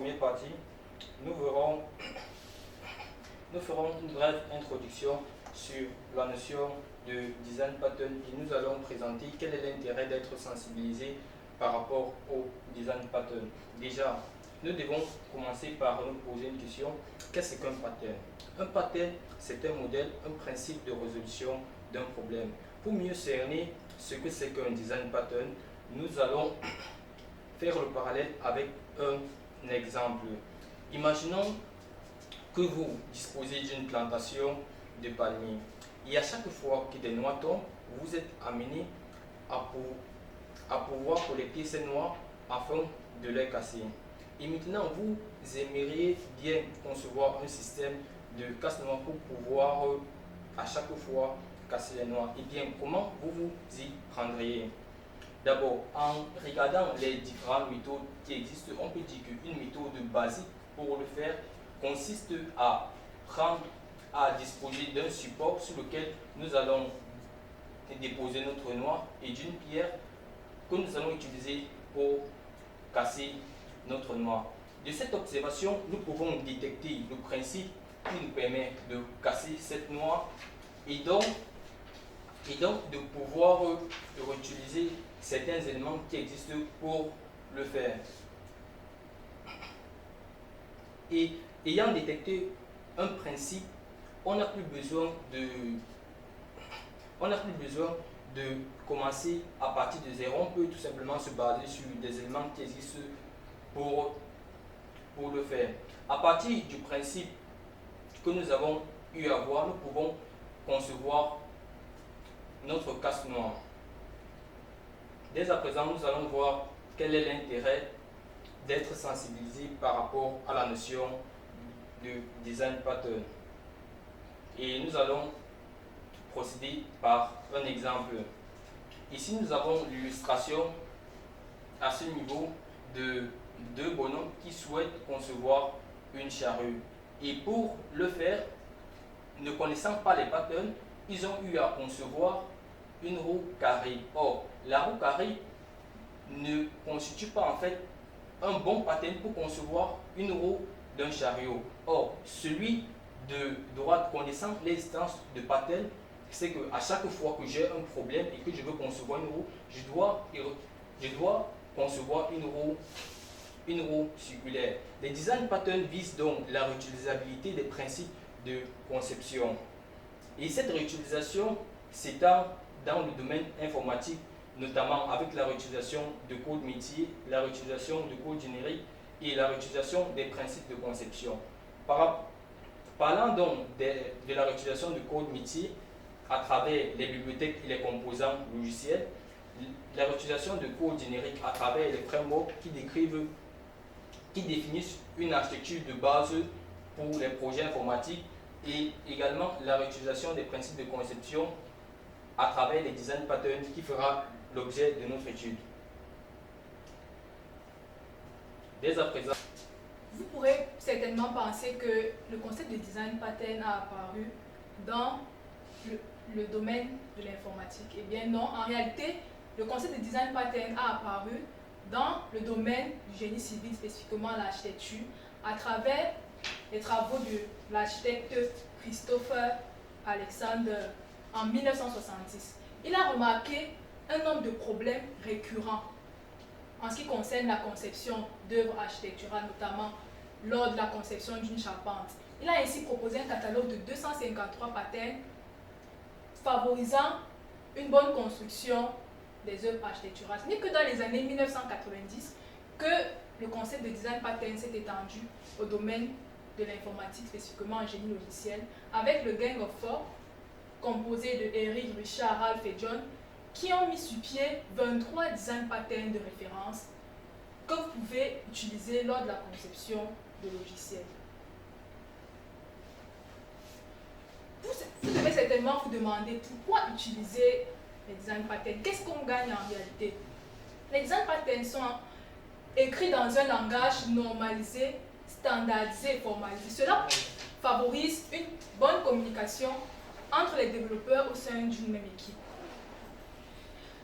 première partie, nous ferons une brève introduction sur la notion de design pattern et nous allons présenter quel est l'intérêt d'être sensibilisé par rapport au design pattern. Déjà, nous devons commencer par nous poser une question. Qu'est-ce qu'un pattern? Un pattern, c'est un modèle, un principe de résolution d'un problème. Pour mieux cerner ce que c'est qu'un design pattern, nous allons faire le parallèle avec un exemple. Imaginons que vous disposez d'une plantation de palmiers et à chaque fois que des noix tombent, vous êtes amené à pouvoir collecter ces noix afin de les casser. Et maintenant, vous aimeriez bien concevoir un système de casse-noix pour pouvoir à chaque fois casser les noix. Et bien, comment vous vous y prendriez? D'abord, en regardant les différentes méthodes qui existent, on peut dire qu'une méthode basique pour le faire consiste à disposer d'un support sur lequel nous allons déposer notre noix et d'une pierre que nous allons utiliser pour casser notre noix. De cette observation, nous pouvons détecter le principe qui nous permet de casser cette noix et donc de pouvoir réutiliser certains éléments qui existent pour le faire. Et ayant détecté un principe, on n'a plus besoin de commencer à partir de zéro. On peut tout simplement se baser sur des éléments qui existent pour le faire. À partir du principe que nous avons eu à voir, nous pouvons concevoir notre casse-noix. Dès à présent, nous allons voir quel est l'intérêt d'être sensibilisé par rapport à la notion de design pattern. Et nous allons procéder par un exemple. Ici, nous avons l'illustration à ce niveau de deux bonhommes qui souhaitent concevoir une charrue. Et pour le faire, ne connaissant pas les patterns, ils ont eu à concevoir une roue carrée. Or, la roue carrée ne constitue pas en fait un bon pattern pour concevoir une roue d'un chariot. Or, celui de droite connaissant l'existence de pattern, c'est qu'à chaque fois que j'ai un problème et que je veux concevoir une roue, je dois concevoir une roue circulaire. Les design patterns visent donc la réutilisabilité des principes de conception. Et cette réutilisation s'étend dans le domaine informatique, notamment avec la réutilisation de code métier, la réutilisation de code générique et la réutilisation des principes de conception. Parlant donc de la réutilisation de code métier à travers les bibliothèques et les composants logiciels, la réutilisation de code générique à travers les frameworks qui définissent une architecture de base pour les projets informatiques et également la réutilisation des principes de conception à travers les design patterns qui fera l'objet de notre étude. Dès à présent, vous pourrez certainement penser que le concept de design pattern a apparu dans le domaine de l'informatique. Eh bien non, en réalité, le concept de design pattern a apparu dans le domaine du génie civil, spécifiquement l'architecture, à travers les travaux de l'architecte Christopher Alexander en 1970. Il a remarqué un nombre de problèmes récurrents en ce qui concerne la conception d'œuvres architecturales, notamment lors de la conception d'une charpente. Il a ainsi proposé un catalogue de 253 patterns favorisant une bonne construction des œuvres architecturales. Ce n'est que dans les années 1990 que le concept de design pattern s'est étendu au domaine de l'informatique, spécifiquement en génie logiciel, avec le Gang of Four, composé de Eric, Richard, Ralph et John, qui ont mis sur pied 23 design patterns de référence que vous pouvez utiliser lors de la conception de logiciels. Vous devez certainement vous demander pourquoi utiliser les design patterns. Qu'est-ce qu'on gagne en réalité? Les design patterns sont écrits dans un langage normalisé, standardisé et formalisé. Cela favorise une bonne communication entre les développeurs au sein d'une même équipe.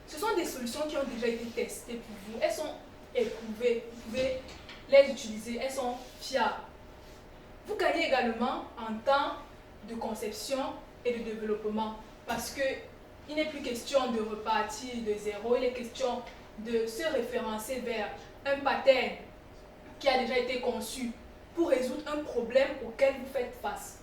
Ce sont des solutions qui ont déjà été testées pour vous. Elles sont éprouvées. Vous pouvez les utiliser, elles sont fiables. Vous gagnez également en temps de conception et de développement parce qu'il n'est plus question de repartir de zéro, il est question de se référencer vers un pattern qui a déjà été conçu pour résoudre un problème auquel vous faites face.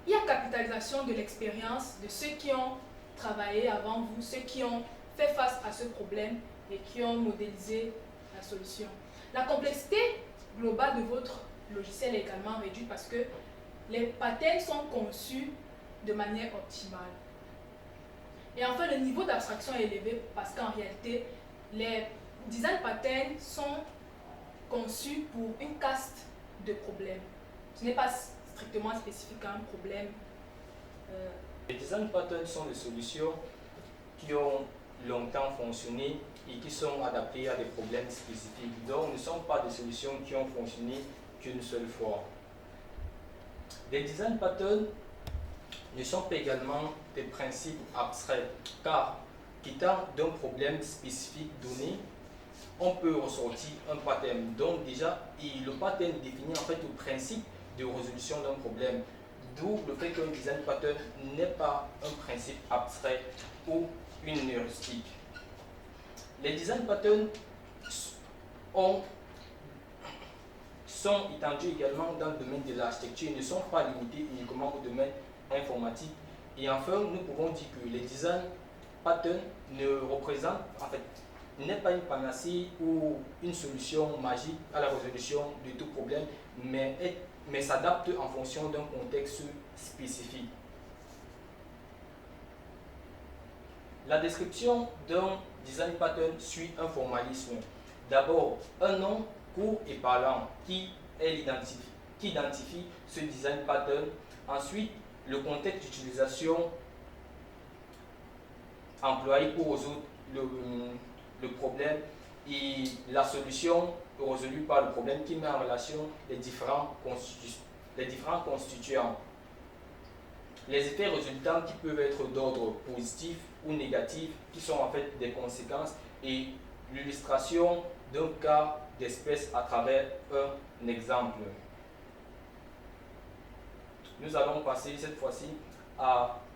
Il y a capitalisation de l'expérience de ceux qui ont travaillé avant vous, ceux qui ont fait face à ce problème et qui ont modélisé la solution. La complexité globale de votre logiciel est également réduite parce que les patterns sont conçus de manière optimale. Et enfin, le niveau d'abstraction est élevé parce qu'en réalité, les design patterns sont conçus pour une caste de problèmes. Ce n'est pas strictement spécifique à un problème. Les design patterns sont des solutions qui ont longtemps fonctionné et qui sont adaptées à des problèmes spécifiques. Donc, ne sont pas des solutions qui ont fonctionné qu'une seule fois. Les design patterns ne sont pas également des principes abstraits, car quittant d'un problème spécifique donné, on peut ressortir un pattern. Donc déjà, le pattern définit en fait le principe de résolution d'un problème. D'où le fait qu'un design pattern n'est pas un principe abstrait ou une heuristique. Les design patterns sont étendus également dans le domaine de l'architecture et ne sont pas limités uniquement au domaine informatique. Et enfin, nous pouvons dire que les design patterns ne représentent, en fait, n'est pas une panacée ou une solution magique à la résolution de tout problème, mais s'adapte en fonction d'un contexte spécifique. La description d'un design pattern suit un formalisme. D'abord, un nom court et parlant qui identifie ce design pattern. Ensuite, le contexte d'utilisation employé pour résoudre le problème et la solution résolue par le problème qui met en relation les différents constituants. Les effets résultants qui peuvent être d'ordre positif ou négatif, qui sont en fait des conséquences, et l'illustration d'un cas d'espèce à travers un exemple. Nous allons passer cette fois-ci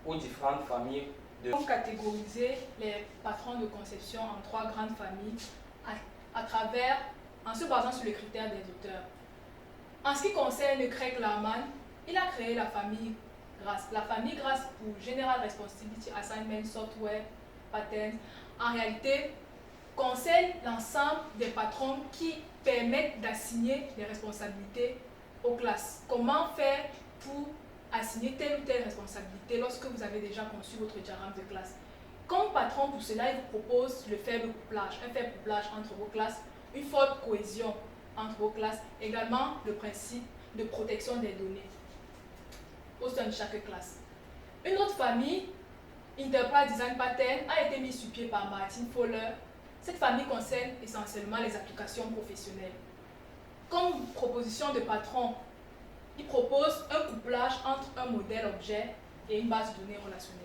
aux différentes familles de... On catégoriser les patrons de conception en 3 grandes familles en se basant sur les critères des auteurs. En ce qui concerne Craig Larman, il a créé la famille GRASS. La famille GRASS pour General Responsibility Assignment Software Patterns, en réalité, concerne l'ensemble des patrons qui permettent d'assigner les responsabilités aux classes. Comment faire pour assigner telle ou telle responsabilité lorsque vous avez déjà conçu votre diagramme de classe. Comme patron, pour cela, il vous propose le faible couplage, un faible couplage entre vos classes, une forte cohésion entre vos classes, également le principe de protection des données au sein de chaque classe. Une autre famille, Enterprise Design Pattern, a été mise sur pied par Martin Fowler. Cette famille concerne essentiellement les applications professionnelles. Comme proposition de patron, il propose un couplage entre un modèle objet et une base de données relationnelle.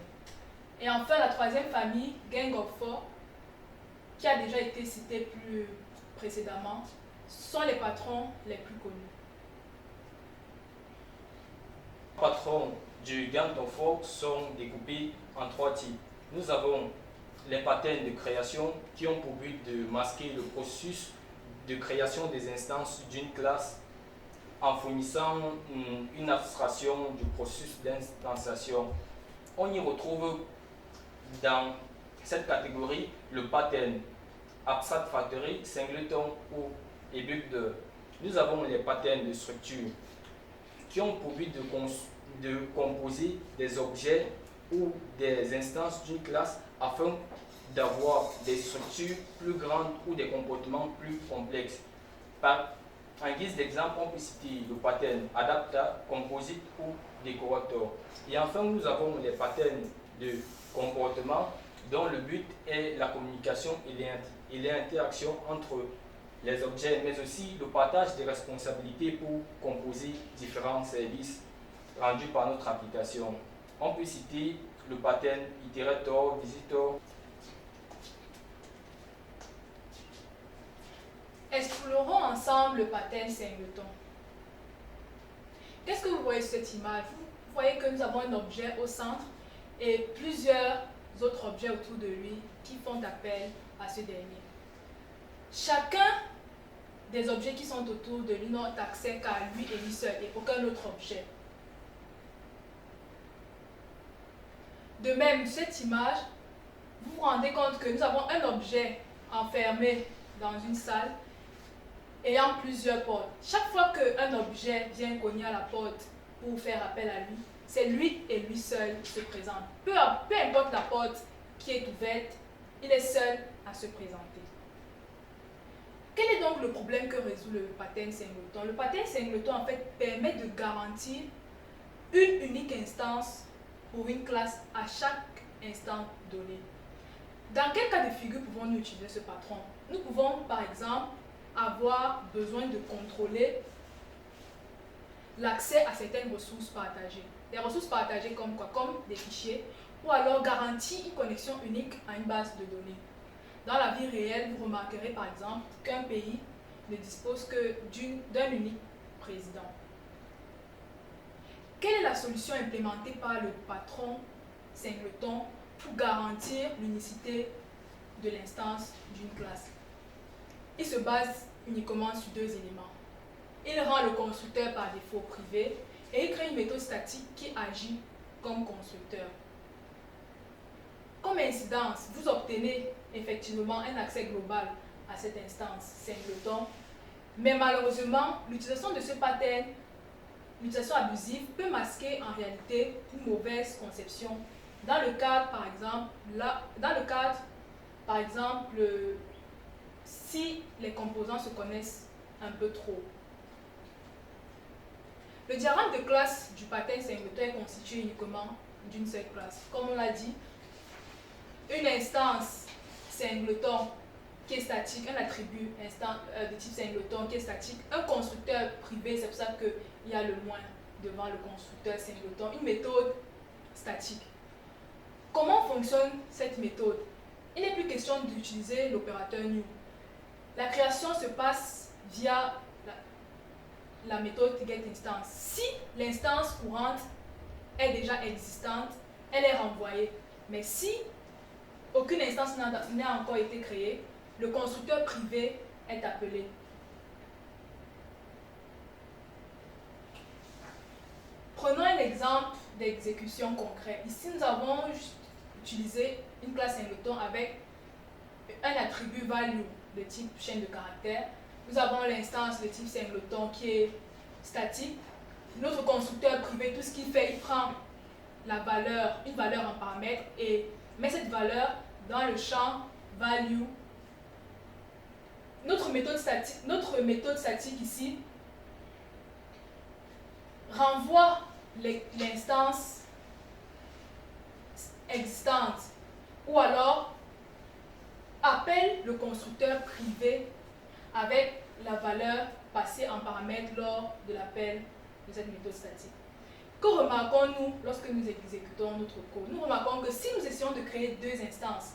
Et enfin, la troisième famille, Gang of Four, qui a déjà été citée plus précédemment, sont les patrons les plus connus. Les patrons du Gang of Four sont découpés en 3 types. Nous avons les patterns de création qui ont pour but de masquer le processus de création des instances d'une classe en fournissant une abstraction du processus d'instanciation. On y retrouve dans cette catégorie le pattern Abstract Factory, Singleton ou Ebuilder. Nous avons les patterns de structure qui ont pour but de composer des objets ou des instances d'une classe afin d'avoir des structures plus grandes ou des comportements plus complexes. En guise d'exemple, on peut citer le pattern Adapter, Composite ou Decorator. Et enfin, nous avons les patterns de comportement dont le but est la communication et l'interaction entre les objets, mais aussi le partage des responsabilités pour composer différents services rendus par notre application. On peut citer le pattern Iterator, Visitor. explorons ensemble le pattern singleton. Qu'est-ce que vous voyez sur cette image? Vous voyez que nous avons un objet au centre et plusieurs autres objets autour de lui qui font appel à ce dernier. Chacun des objets qui sont autour de lui n'ont accès qu'à lui et lui seul et aucun autre objet. De même, cette image, vous vous rendez compte que nous avons un objet enfermé dans une salle ayant plusieurs portes. Chaque fois qu'un objet vient cogner à la porte pour faire appel à lui, c'est lui et lui seul qui se présente. Peu importe la porte qui est ouverte, il est seul à se présenter. Quel est donc le problème que résout le pattern singleton? Le pattern singleton en fait permet de garantir une unique instance pour une classe à chaque instant donné. Dans quel cas de figure pouvons-nous utiliser ce patron? Nous pouvons par exemple avoir besoin de contrôler l'accès à certaines ressources partagées. Des ressources partagées comme quoi? Comme des fichiers, ou alors garantir une connexion unique à une base de données. Dans la vie réelle, vous remarquerez par exemple qu'un pays ne dispose que d'un unique président. Quelle est la solution implémentée par le patron singleton pour garantir l'unicité de l'instance d'une classe? Il se base uniquement sur deux éléments. Il rend le constructeur par défaut privé et il crée une méthode statique qui agit comme constructeur. Comme incidence, vous obtenez effectivement un accès global à cette instance singleton, mais malheureusement, l'utilisation de ce pattern, l'utilisation abusive, peut masquer en réalité une mauvaise conception. Dans le cadre, par exemple, si les composants se connaissent un peu trop. Le diagramme de classe du pattern singleton est constitué uniquement d'une seule classe. Comme on l'a dit, une instance singleton qui est statique, un attribut de type singleton qui est statique, un constructeur privé, c'est pour ça qu'il y a le moins devant le constructeur singleton, une méthode statique. Comment fonctionne cette méthode? Il n'est plus question d'utiliser l'opérateur new. La création se passe via la méthode getInstance. Si l'instance courante est déjà existante, elle est renvoyée. Mais si aucune instance n'a encore été créée, le constructeur privé est appelé. Prenons un exemple d'exécution concret. Ici, nous avons utilisé une classe singleton avec un attribut value de type chaîne de caractères. Nous avons l'instance de type singleton qui est statique. Notre constructeur privé, tout ce qu'il fait, il prend une valeur en paramètre et met cette valeur dans le champ value. Notre méthode statique ici renvoie l'instance existante ou alors appelle le constructeur privé avec la valeur passée en paramètre lors de l'appel de cette méthode statique. Que remarquons-nous lorsque nous exécutons notre code? Nous remarquons que si nous essayons de créer deux instances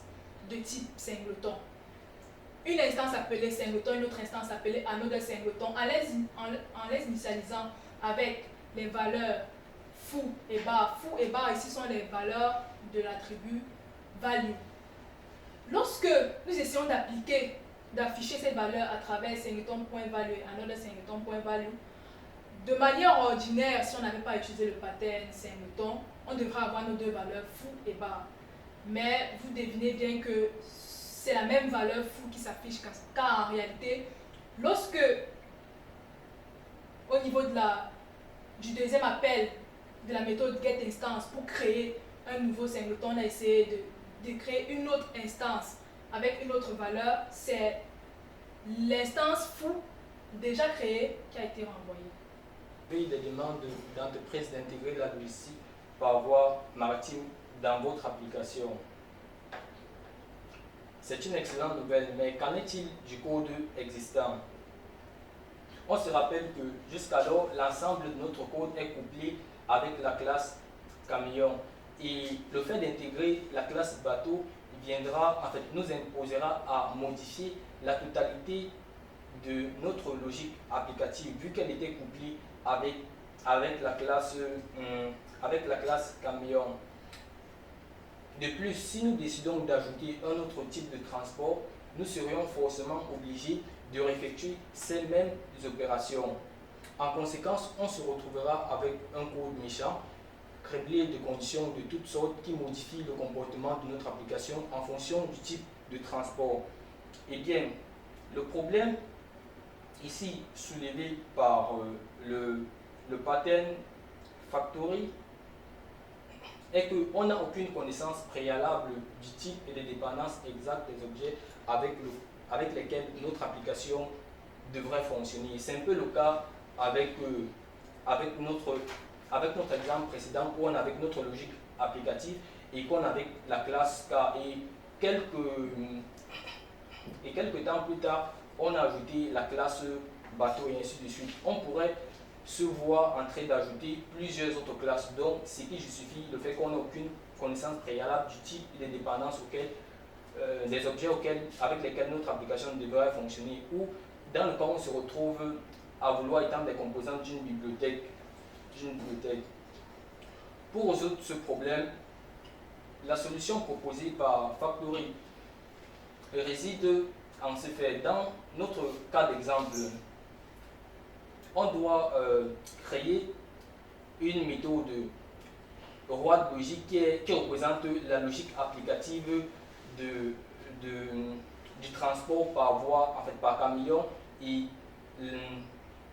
de type singleton, une instance appelée singleton, une autre instance appelée another singleton, en les initialisant avec les valeurs foo et bar. Foo et bar ici sont les valeurs de l'attribut value. Lorsque nous essayons d'afficher ces valeurs à travers singleton.value et another singleton.value, de manière ordinaire, si on n'avait pas utilisé le pattern singleton, on devrait avoir nos deux valeurs foo et bar. Mais vous devinez bien que c'est la même valeur foo qui s'affiche, car en réalité, lorsque au niveau du deuxième appel de la méthode getInstance pour créer un nouveau singleton, on a essayé de créer une autre instance avec une autre valeur, c'est l'instance foo déjà créée qui a été renvoyée. Il des demandes d'entreprise d'intégrer la logistique par voie maritime dans votre application. C'est une excellente nouvelle, mais qu'en est-il du code existant? On se rappelle que jusqu'alors, l'ensemble de notre code est couplé avec la classe camion. Et le fait d'intégrer la classe bateau nous imposera à modifier la totalité de notre logique applicative, vu qu'elle était couplée avec la classe camion. De plus, si nous décidons d'ajouter un autre type de transport, nous serions forcément obligés de réeffectuer ces mêmes opérations. En conséquence, on se retrouvera avec un code méchant, criblé de conditions de toutes sortes qui modifient le comportement de notre application en fonction du type de transport. Eh bien, le problème ici soulevé par le pattern factory est qu'on n'a aucune connaissance préalable du type et des dépendances exactes des objets avec lesquels notre application devrait fonctionner. C'est un peu le cas avec notre exemple précédent où on avait notre logique applicative et qu'on avait la classe K. Et quelques temps plus tard, on a ajouté la classe bateau et ainsi de suite. On pourrait se voir en train d'ajouter plusieurs autres classes, donc ce qui justifie le fait qu'on n'a aucune connaissance préalable du type et des dépendances des objets avec lesquels notre application devrait fonctionner, ou dans le cas où on se retrouve à vouloir étendre des composantes d'une bibliothèque. Pour résoudre ce problème, la solution proposée par Factory réside en ce fait. Dans notre cas d'exemple, on doit créer une méthode roi de logique qui représente la logique applicative du transport par voie, en fait par camion, et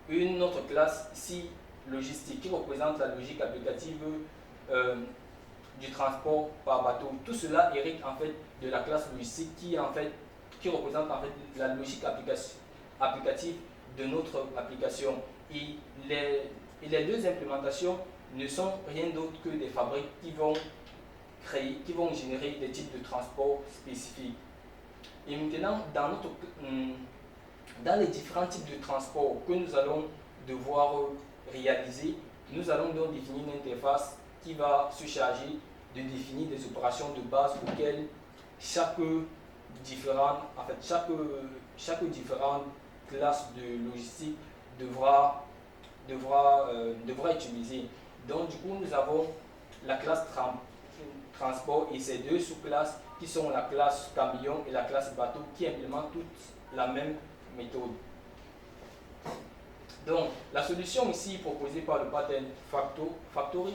une autre classe ici logistique qui représente la logique applicative du transport par bateau. Tout cela hérite en fait de la classe logistique qui représente en fait la logique applicative de notre application. Et les deux implémentations ne sont rien d'autre que des fabriques qui vont générer des types de transport spécifiques. Et maintenant, dans les différents types de transport que nous allons devoir réaliser, nous allons donc définir une interface qui va se charger de définir des opérations de base auxquelles chaque différente classe de logistique devra utiliser. Donc du coup, nous avons la classe transport et ces deux sous-classes qui sont la classe camion et la classe bateau qui implémentent toutes la même méthode. Donc la solution ici proposée par le pattern factory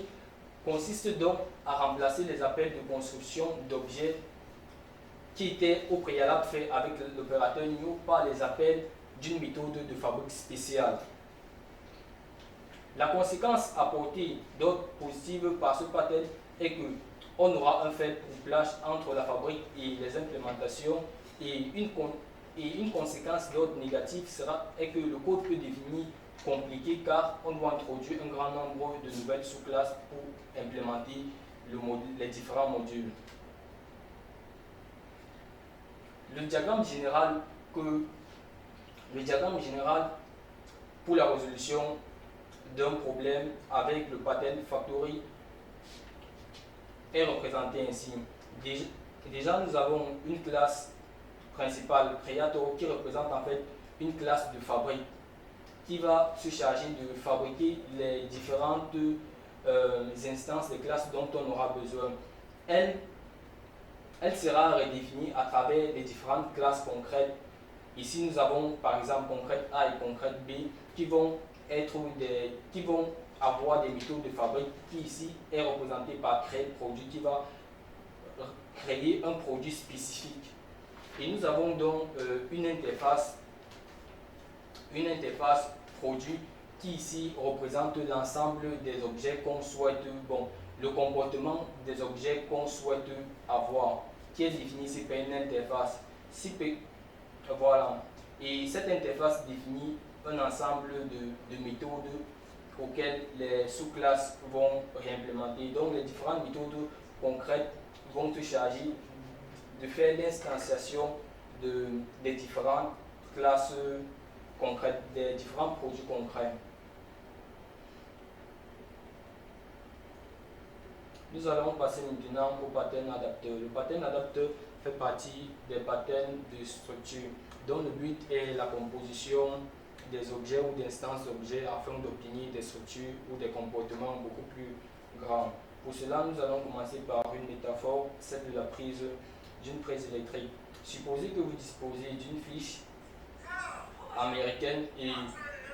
consiste donc à remplacer les appels de construction d'objets qui étaient au préalable faits avec l'opérateur new par les appels d'une méthode de fabrique spéciale. La conséquence apportée d'ordre positive par ce pattern est qu'on aura un faible couplage entre la fabrique et les implémentations, et une conséquence d'ordre négatif est que le code peut devenir compliqué car on doit introduire un grand nombre de nouvelles sous-classes pour implémenter les différents modules. Le diagramme général pour la résolution d'un problème avec le pattern factory est représenté ainsi. Déjà, nous avons une classe principale, Creator, qui représente en fait une classe de fabrique qui va se charger de fabriquer les différentes instances des classes dont on aura besoin. Elle sera redéfinie à travers les différentes classes concrètes. Ici, nous avons par exemple concrète A et concrète B qui vont avoir des méthodes de fabrique qui ici est représentée par créer produit qui va créer un produit spécifique. Et nous avons donc une interface produit qui ici représente l'ensemble des objets qu'on souhaite, le comportement des objets qu'on souhaite avoir, qui est défini ici par une interface. Voilà. Et cette interface définit un ensemble de méthodes auxquelles les sous-classes vont réimplémenter. Donc les différentes méthodes concrètes vont se charger de faire l'instanciation des différentes classes concrètes, des différents produits concrets. Nous allons passer maintenant au pattern adapteur. Le pattern adapteur fait partie des patterns de structure. dont le but est la composition des objets ou d'instances d'objets afin d'obtenir des structures ou des comportements beaucoup plus grands. Pour cela, nous allons commencer par une métaphore, celle de la prise d'une prise électrique. Supposez que vous disposez d'une fiche américaine et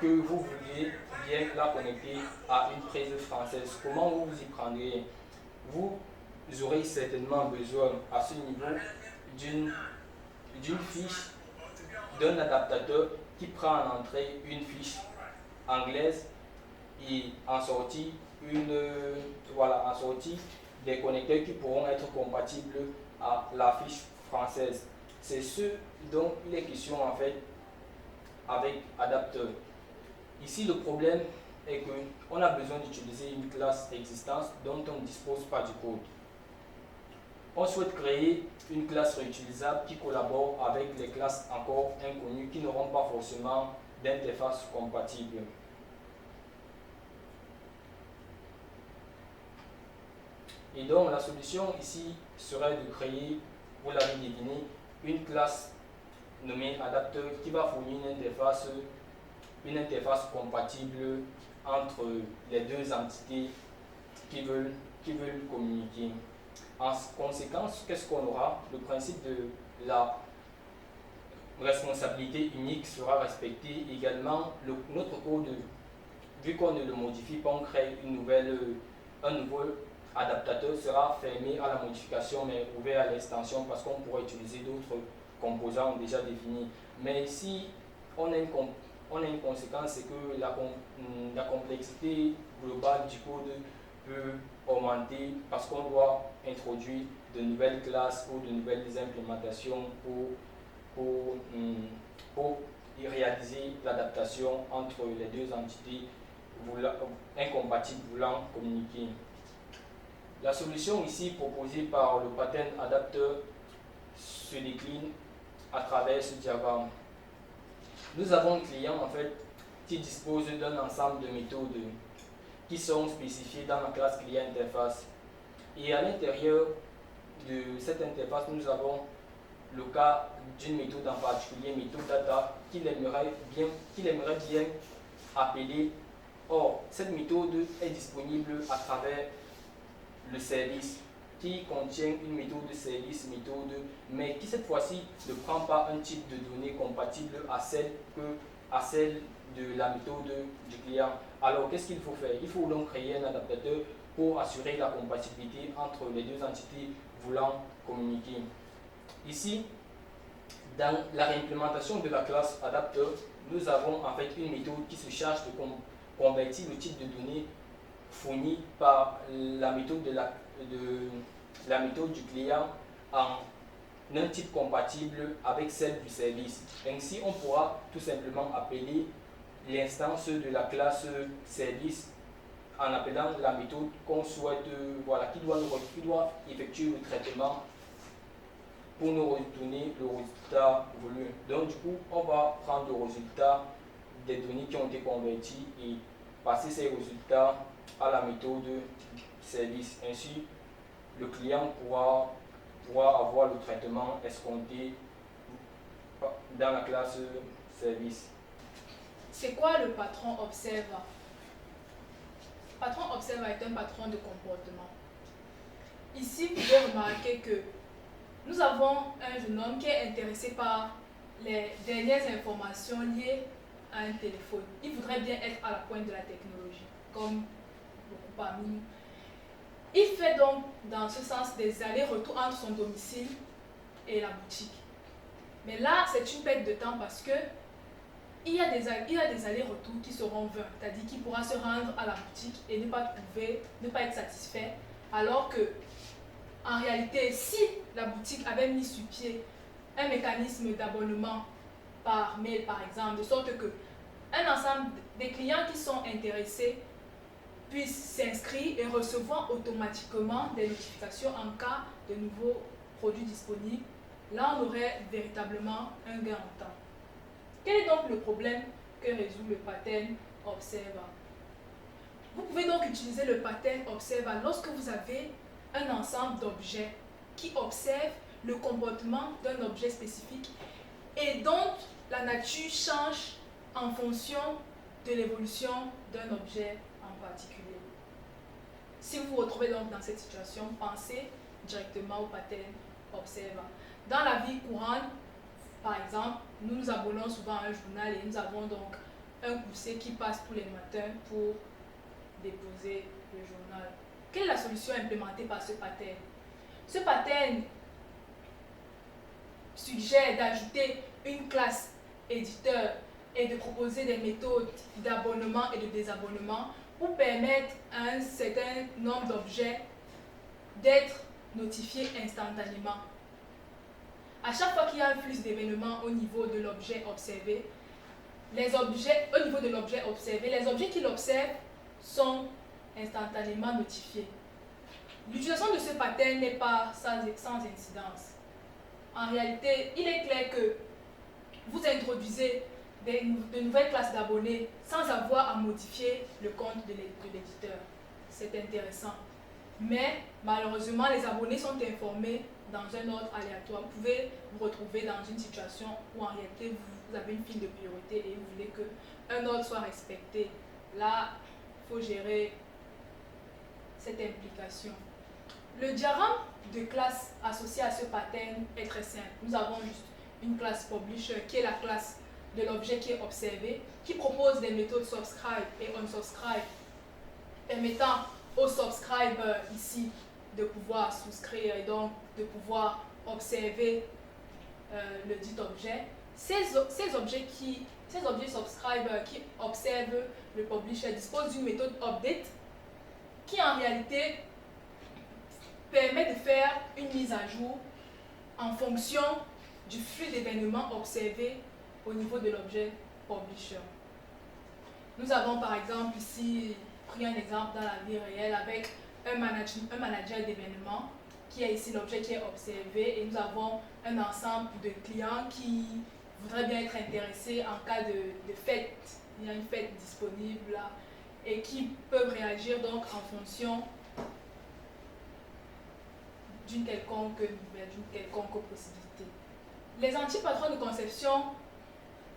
que vous vouliez bien la connecter à une prise française. Comment vous vous y prendriez? Vous aurez certainement besoin à ce niveau d'une fiche, d'un adaptateur qui prend en entrée une fiche anglaise et en sortie en sortie des connecteurs qui pourront être compatibles à la fiche française. C'est ce dont il est question en fait avec adapteur. Ici, le problème est qu'on a besoin d'utiliser une classe existante dont on ne dispose pas du code. On souhaite créer une classe réutilisable qui collabore avec les classes encore inconnues qui n'auront pas forcément d'interface compatible. Et donc, la solution ici serait de créer, vous l'avez deviné, une classe nommée adapteur qui va fournir une interface compatible entre les deux entités qui veulent communiquer. En conséquence, qu'est-ce qu'on aura? Le principe de la responsabilité unique sera respecté. Également, notre code, vu qu'on ne le modifie pas, on crée un nouveau adaptateur sera fermé à la modification mais ouvert à l'extension parce qu'on pourra utiliser d'autres composants déjà définis. Mais ici, on a une conséquence, c'est que la complexité globale du code peut augmenter parce qu'on doit introduire de nouvelles classes ou de nouvelles implémentations pour y réaliser l'adaptation entre les deux entités incompatibles voulant communiquer. La solution ici proposée par le pattern adapteur se décline à travers ce diagramme. Nous avons un client en fait qui dispose d'un ensemble de méthodes qui sont spécifiées dans la classe client interface. Et à l'intérieur de cette interface, nous avons le cas d'une méthode en particulier, méthode data, qu'il aimerait bien appeler. Or, cette méthode est disponible à travers le service qui contient une méthode de service, mais qui cette fois-ci ne prend pas un type de données compatible à celle de la méthode du client. Alors, qu'est-ce qu'il faut faire? Il faut donc créer un adaptateur pour assurer la compatibilité entre les deux entités voulant communiquer. Ici, dans la réimplémentation de la classe adapteur, nous avons en fait une méthode qui se charge de convertir le type de données fourni par la méthode du client en un type compatible avec celle du service. Ainsi, on pourra tout simplement appeler l'instance de la classe service en appelant la méthode qu'on souhaite, qui doit effectuer le traitement pour nous retourner le résultat voulu. Donc du coup, on va prendre le résultat des données qui ont été converties et passer ces résultats à la méthode service. Ainsi, le client pourra avoir le traitement escompté dans la classe service. C'est quoi le patron observer? Le patron observer est un patron de comportement. Ici, vous pouvez remarquer que nous avons un jeune homme qui est intéressé par les dernières informations liées à un téléphone. Il voudrait bien être à la pointe de la technologie, comme beaucoup parmi nous. Il fait donc dans ce sens des allers-retours entre son domicile et la boutique. Mais là, c'est une perte de temps parce que il y a des allers-retours qui seront vains, c'est-à-dire qu'il pourra se rendre à la boutique et ne pas être satisfait, alors que en réalité, si la boutique avait mis sur pied un mécanisme d'abonnement par mail, par exemple, de sorte que un ensemble des clients qui sont intéressés puissent s'inscrire et recevoir automatiquement des notifications en cas de nouveaux produits disponibles, là on aurait véritablement un gain en temps. Quel est donc le problème que résout le pattern observer? Vous pouvez donc utiliser le pattern observer lorsque vous avez un ensemble d'objets qui observent le comportement d'un objet spécifique et dont la nature change en fonction de l'évolution d'un objet en particulier. Si vous vous retrouvez donc dans cette situation, pensez directement au pattern observant. Dans la vie courante, par exemple, nous nous abonnons souvent à un journal et nous avons donc un coursier qui passe tous les matins pour déposer le journal. Quelle est la solution implémentée par ce pattern? Ce pattern suggère d'ajouter une classe éditeur et de proposer des méthodes d'abonnement et de désabonnement pour permettre à un certain nombre d'objets d'être notifiés instantanément. À chaque fois qu'il y a un flux d'événements au niveau de l'objet observé, les objets qui l'observent sont instantanément notifiés. L'utilisation de ce pattern n'est pas sans incidence. En réalité, il est clair que vous introduisez de nouvelles classes d'abonnés sans avoir à modifier le compte de l'éditeur. C'est intéressant. Mais malheureusement, les abonnés sont informés dans un ordre aléatoire. Vous pouvez vous retrouver dans une situation où en réalité vous avez une file de priorité et vous voulez qu'un ordre soit respecté. Là, il faut gérer cette implication. Le diagramme de classe associé à ce pattern est très simple. Nous avons juste une classe publisher qui est la classe de l'objet qui est observé, qui propose des méthodes subscribe et unsubscribe, permettant au subscriber ici de pouvoir souscrire et donc de pouvoir observer le dit objet. Ces objets subscribers qui observent le publisher disposent d'une méthode update qui en réalité permet de faire une mise à jour en fonction du flux d'événements observés au niveau de l'objet publisher. Nous avons par exemple ici pris un exemple dans la vie réelle avec un manager d'événements qui est ici l'objet qui est observé, et nous avons un ensemble de clients qui voudraient bien être intéressés en cas de fête. Il y a une fête disponible là, et qui peuvent réagir donc en fonction d'une quelconque nouvelle, d'une quelconque possibilité. Les antipatrons de conception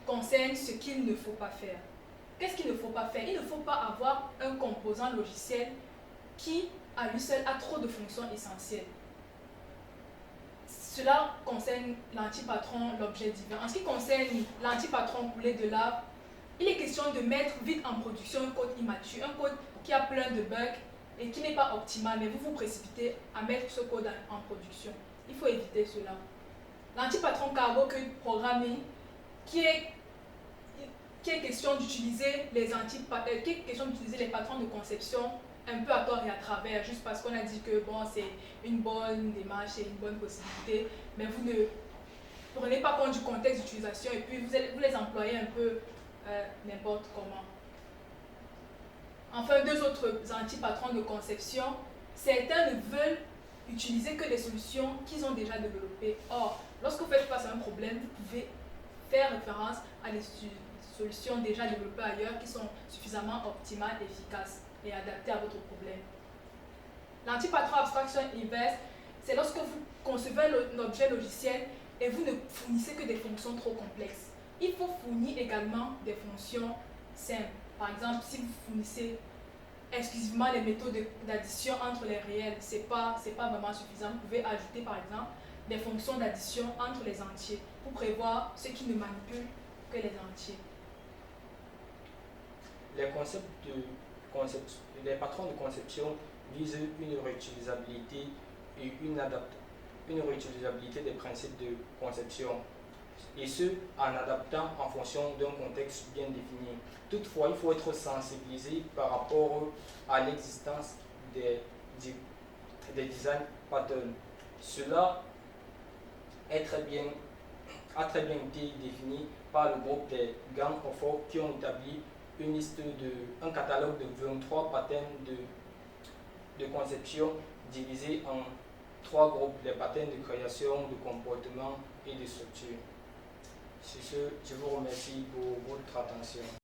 concernent ce qu'il ne faut pas faire. Qu'est-ce qu'il ne faut pas faire? Il ne faut pas avoir un composant logiciel qui, à lui seul, a trop de fonctions essentielles. Cela concerne l'antipatron, l'objet divin. En ce qui concerne l'antipatron coulé de l'arbre, il est question de mettre vite en production un code immature, un code qui a plein de bugs et qui n'est pas optimal, mais vous vous précipitez à mettre ce code en production. Il faut éviter cela. L'antipatron cargo programming, qui est question d'utiliser les patrons de conception un peu à tort et à travers, juste parce qu'on a dit que bon, c'est une bonne démarche et une bonne possibilité, mais vous ne prenez pas compte du contexte d'utilisation et puis vous les employez un peu n'importe comment. Enfin, deux autres antipatrons de conception. Certains ne veulent utiliser que des solutions qu'ils ont déjà développées. Or, lorsque vous faites face à un problème, vous pouvez faire référence à des solutions déjà développées ailleurs qui sont suffisamment optimales, efficaces et adaptées à votre problème. L'antipatron abstraction inverse, c'est lorsque vous concevez un objet logiciel et vous ne fournissez que des fonctions trop complexes. Il faut fournir également des fonctions simples. Par exemple, si vous fournissez exclusivement les méthodes d'addition entre les réels, c'est pas vraiment suffisant. Vous pouvez ajouter par exemple des fonctions d'addition entre les entiers pour prévoir ce qui ne manipule que les entiers. Les patrons de conception visent une réutilisabilité et une réutilisabilité des principes de conception, et ce, en adaptant en fonction d'un contexte bien défini. Toutefois, il faut être sensibilisé par rapport à l'existence des design patterns. Cela a très bien été défini par le groupe des Gang of Four qui ont établi un catalogue de 23 patterns de conception divisés en 3 groupes: les patterns de création, de comportement et de structure. Sur ce, je vous remercie pour votre attention.